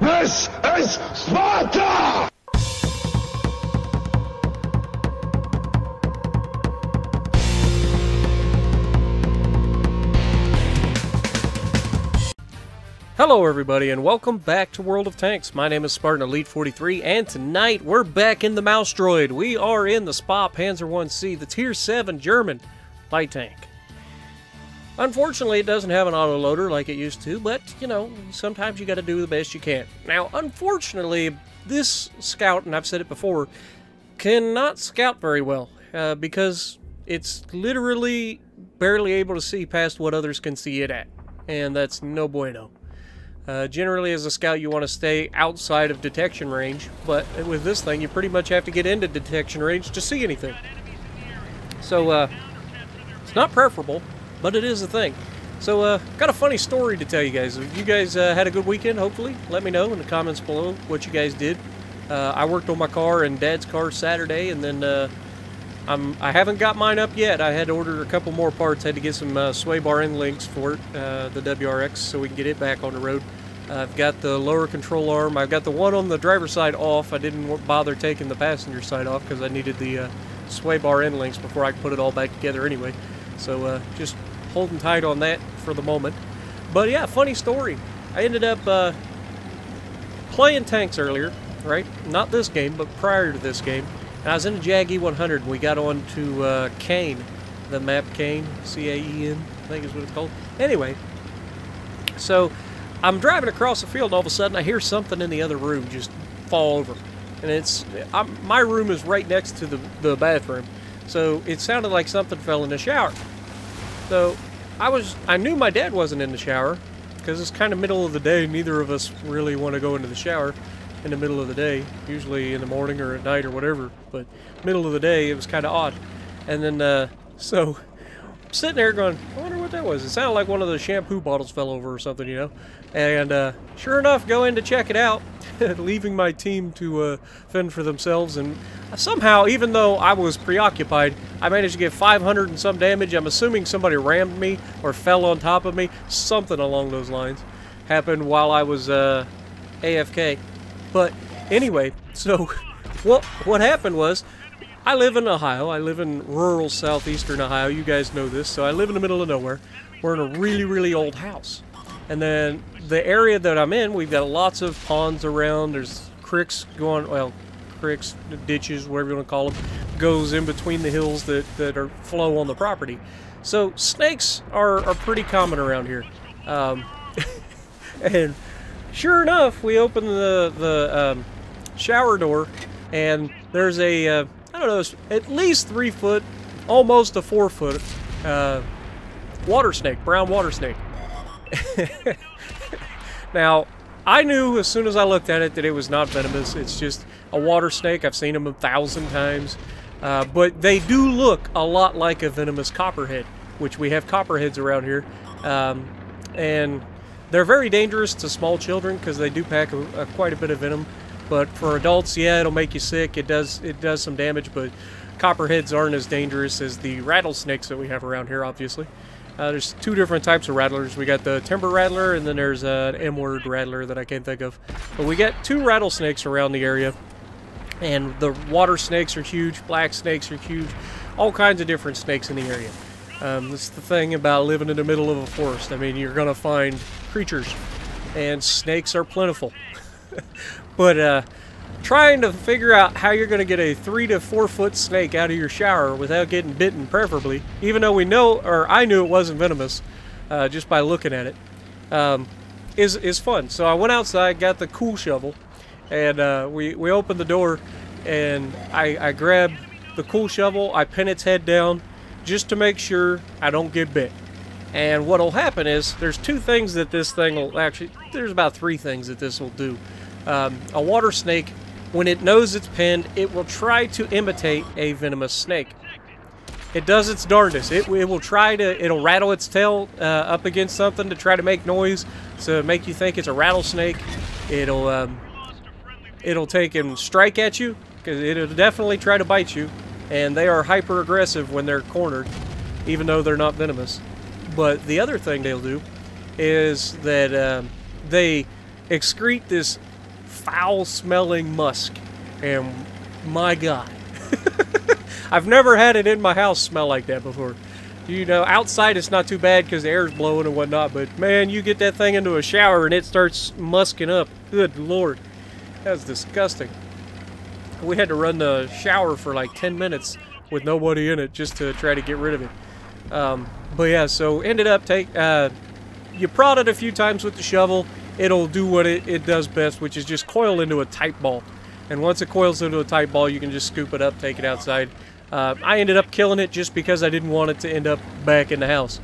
This is Sparta! Hello everybody and welcome back to World of Tanks. My name is Spartan Elite 43 and tonight we're back in the Mouse Droid. We are in the SPA Panzer 1C, the Tier 7 German light tank. Unfortunately it doesn't have an autoloader like it used to, but you know, sometimes you gotta do the best you can. Now unfortunately this scout, and I've said it before, cannot scout very well because it's literally barely able to see past what others can see it at, and that's no bueno. Generally, as a scout, you want to stay outside of detection range, but with this thing, you pretty much have to get into detection range to see anything. So, it's not preferable, but it is a thing. So, got a funny story to tell you guys. If you guys had a good weekend, hopefully, let me know in the comments below what you guys did. I worked on my car and Dad's car Saturday, and then I haven't got mine up yet. I had to order a couple more parts. Had to get some sway bar end links for it, the WRX, so we can get it back on the road. I've got the lower control arm. I've got the one on the driver's side off. I didn't bother taking the passenger side off because I needed the sway bar end links before I could put it all back together anyway. So just holding tight on that for the moment. But yeah, funny story. I ended up playing tanks earlier, right? Not this game, but prior to this game. And I was in a Jag E100 and we got on to Cain, the map Cain, C-A-E-N, I think is what it's called. Anyway, so I'm driving across the field and all of a sudden I hear something in the other room just fall over. And my room is right next to the bathroom. So it sounded like something fell in the shower. So I knew my dad wasn't in the shower because it's kind of middle of the day. Neither of us really want to go into the shower in the middle of the day, usually in the morning or at night or whatever, but middle of the day it was kind of odd. And then so I'm sitting there going, I wonder what that was. It sounded like one of the shampoo bottles fell over or something, you know. And sure enough, go in to check it out, leaving my team to fend for themselves. And somehow, even though I was preoccupied, I managed to get 500 and some damage. I'm assuming somebody rammed me or fell on top of me. Something along those lines happened while I was AFK. But anyway, so what happened was, I live in Ohio. I live in rural southeastern Ohio. You guys know this. So I live in the middle of nowhere. We're in a really, really old house. And then the area that I'm in, we've got lots of ponds around. There's creeks going, well, creeks, ditches, whatever you want to call them, goes in between the hills that flow on the property. So snakes are pretty common around here. And sure enough, we open the shower door, and there's a, I don't know, at least 3 foot, almost a 4 foot water snake, brown water snake. Now, I knew as soon as I looked at it that it was not venomous. It's just a water snake. I've seen them 1,000 times. But they do look a lot like a venomous copperhead, which we have copperheads around here. And they're very dangerous to small children because they do pack quite a bit of venom. But for adults, yeah, it'll make you sick. It does some damage, but copperheads aren't as dangerous as the rattlesnakes that we have around here, obviously. There's 2 different types of rattlers. We got the timber rattler, and then there's an M-word rattler that I can't think of. But we got 2 rattlesnakes around the area. And the water snakes are huge, black snakes are huge, all kinds of different snakes in the area. That's the thing about living in the middle of a forest. I mean, you're going to find creatures, and snakes are plentiful. But trying to figure out how you're going to get a 3 to 4 foot snake out of your shower without getting bitten, preferably, even though we know, or I knew it wasn't venomous just by looking at it, is fun. So I went outside, got the cool shovel, and we opened the door, and I grabbed the cool shovel, I pin its head down just to make sure I don't get bit. And what'll happen is, there's 2 things that this thing will actually, there's about 3 things that this will do. A water snake, when it knows it's pinned, it will try to imitate a venomous snake. It does its darndest. It will try to, it'll rattle its tail up against something to try to make noise, to make you think it's a rattlesnake. It'll take and strike at you, because it'll definitely try to bite you. And they are hyper aggressive when they're cornered, even though they're not venomous. But the other thing they'll do is that they excrete this foul-smelling musk. And my God. I've never had it in my house smell like that before. You know, outside it's not too bad because the air's blowing and whatnot, but man, you get that thing into a shower and it starts musking up. Good Lord. That's disgusting. We had to run the shower for like 10 minutes with nobody in it just to try to get rid of it. But yeah, so ended up you prod it a few times with the shovel, it'll do what it does best, which is just coil into a tight ball. And once it coils into a tight ball, you can just scoop it up, take it outside. I ended up killing it just because I didn't want it to end up back in the house.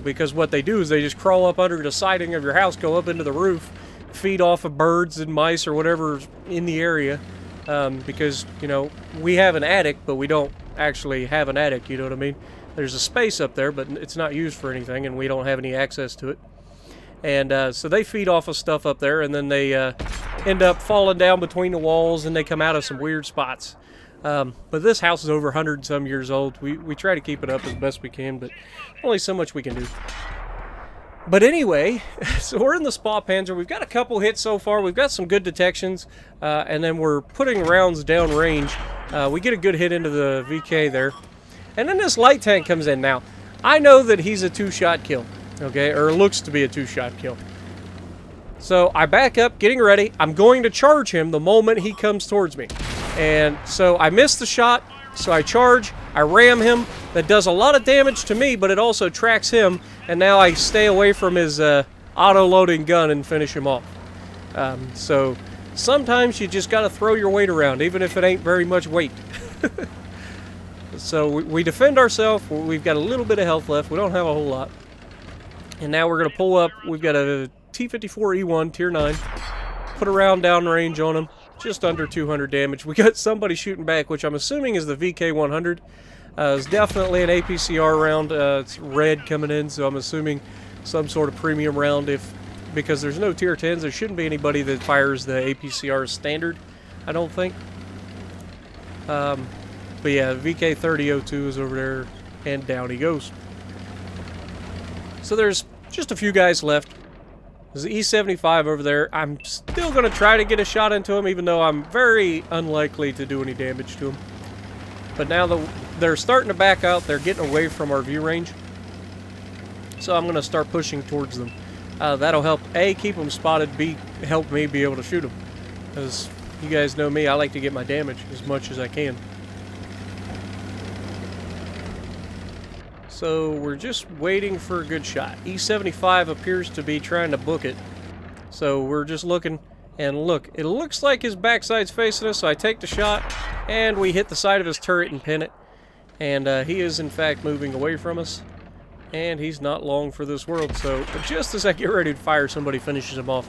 Because what they do is they just crawl up under the siding of your house, go up into the roof, feed off of birds and mice or whatever's in the area. Because, you know, we have an attic, but we don't actually have an attic, you know what I mean? There's a space up there, but it's not used for anything, and we don't have any access to it. And so they feed off of stuff up there, and then they end up falling down between the walls, and they come out of some weird spots. But this house is over 100 and some years old. We try to keep it up as best we can, but only so much we can do. But anyway, so we're in the Spa Panzer. We've got a couple hits so far. We've got some good detections, and then we're putting rounds down range. We get a good hit into the VK there. And then this light tank comes in. Now, I know that he's a two-shot kill, okay, or looks to be a two-shot kill. So I back up, getting ready. I'm going to charge him the moment he comes towards me. And so I miss the shot, so I charge, I ram him. That does a lot of damage to me, but it also tracks him, and now I stay away from his auto-loading gun and finish him off. So sometimes you just got to throw your weight around, even if it ain't very much weight. So we defend ourselves. We've got a little bit of health left. We don't have a whole lot. And now we're going to pull up. We've got a T-54E1, Tier 9. Put a round down range on him. Just under 200 damage. We got somebody shooting back, which I'm assuming is the VK-100. It's definitely an APCR round. It's red coming in, so I'm assuming some sort of premium round. Because there's no Tier 10s, there shouldn't be anybody that fires the APCR standard, I don't think. But yeah, VK-3002 is over there, and down he goes. So there's just a few guys left. There's the E-75 over there. I'm still going to try to get a shot into him, even though I'm very unlikely to do any damage to him. But now they're starting to back out. They're getting away from our view range. So I'm going to start pushing towards them. That'll help, A, keep them spotted, B, help me be able to shoot them. Because you guys know me, I like to get my damage as much as I can. So we're just waiting for a good shot. E-75 appears to be trying to book it. So we're just looking, and look, it looks like his backside's facing us, so I take the shot, and we hit the side of his turret and pin it. And he is, in fact, moving away from us. And he's not long for this world, so just as I get ready to fire, somebody finishes him off.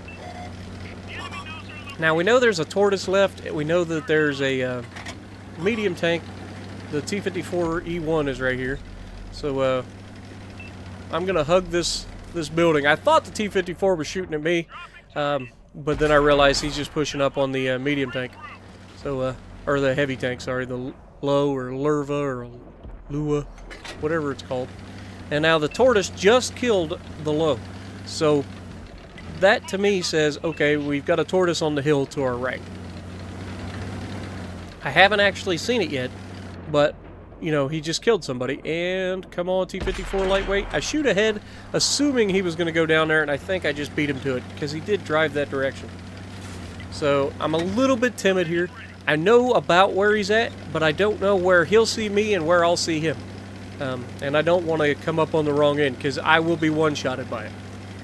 Now, we know there's a Tortoise left. We know that there's a medium tank. The T-54E1 is right here. So, I'm going to hug this building. I thought the T-54 was shooting at me, but then I realized he's just pushing up on the medium tank. So, or the heavy tank, sorry, the Low or Lurva or Lua, whatever it's called. And now the Tortoise just killed the Low. So, that to me says, okay, we've got a Tortoise on the hill to our right. I haven't actually seen it yet, but you know, he just killed somebody. And come on, T-54 lightweight. I shoot ahead, assuming he was going to go down there, and I think I just beat him to it, because he did drive that direction. So, I'm a little bit timid here. I know about where he's at, but I don't know where he'll see me and where I'll see him. And I don't want to come up on the wrong end, because I will be one-shotted by it.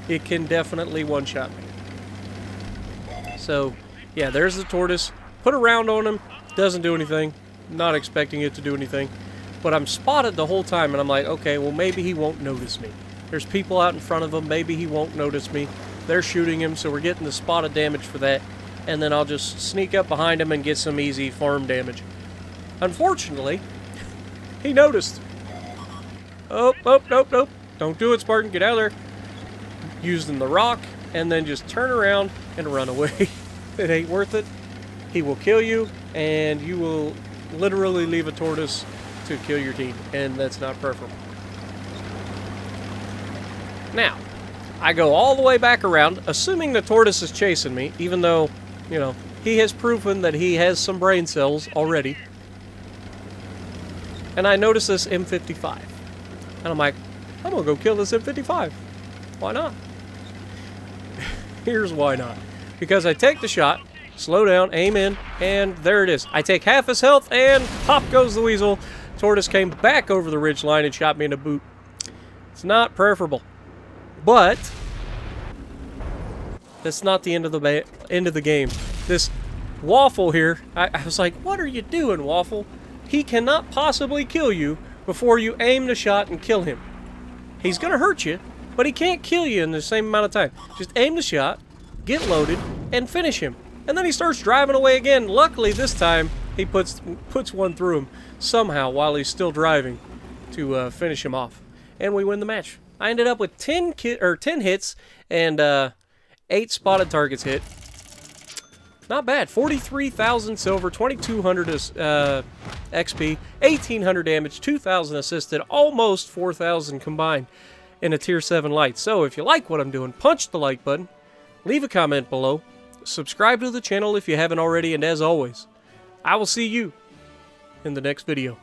It can definitely one-shot me. So, yeah, there's the Tortoise. Put a round on him. Doesn't do anything. Not expecting it to do anything, but I'm spotted the whole time, and I'm like, okay, well, maybe he won't notice me. There's people out in front of him, maybe he won't notice me. They're shooting him, so we're getting the spotted damage for that, and then I'll just sneak up behind him and get some easy farm damage. Unfortunately, he noticed. Oh, nope. Don't do it, Spartan. Get out of there. Using the rock, and then just turn around and run away. It ain't worth it. He will kill you, and you will literally leave a Tortoise to kill your team, and that's not preferable. Now, I go all the way back around, assuming the Tortoise is chasing me, even though You know, he has proven that he has some brain cells already. And I noticed this M55. And I'm like, I'm gonna go kill this M55. Why not? Here's why not. Because I take the shot, slow down, aim in, and there it is. I take half his health, and pop goes the weasel. Tortoise came back over the ridge line and shot me in the boot. It's not preferable. But that's not the end of the game. This Waffle here, I was like, what are you doing, Waffle? He cannot possibly kill you before you aim the shot and kill him. He's going to hurt you, but he can't kill you in the same amount of time. Just aim the shot, get loaded, and finish him. And then he starts driving away again. Luckily, this time, he puts one through him somehow while he's still driving to finish him off. And we win the match. I ended up with 10 hits and 8 spotted targets hit. Not bad. 43,000 silver, 2,200 XP, 1,800 damage, 2,000 assisted, almost 4,000 combined in a Tier 7 light. So if you like what I'm doing, punch the like button, leave a comment below, subscribe to the channel if you haven't already, and as always, I will see you in the next video.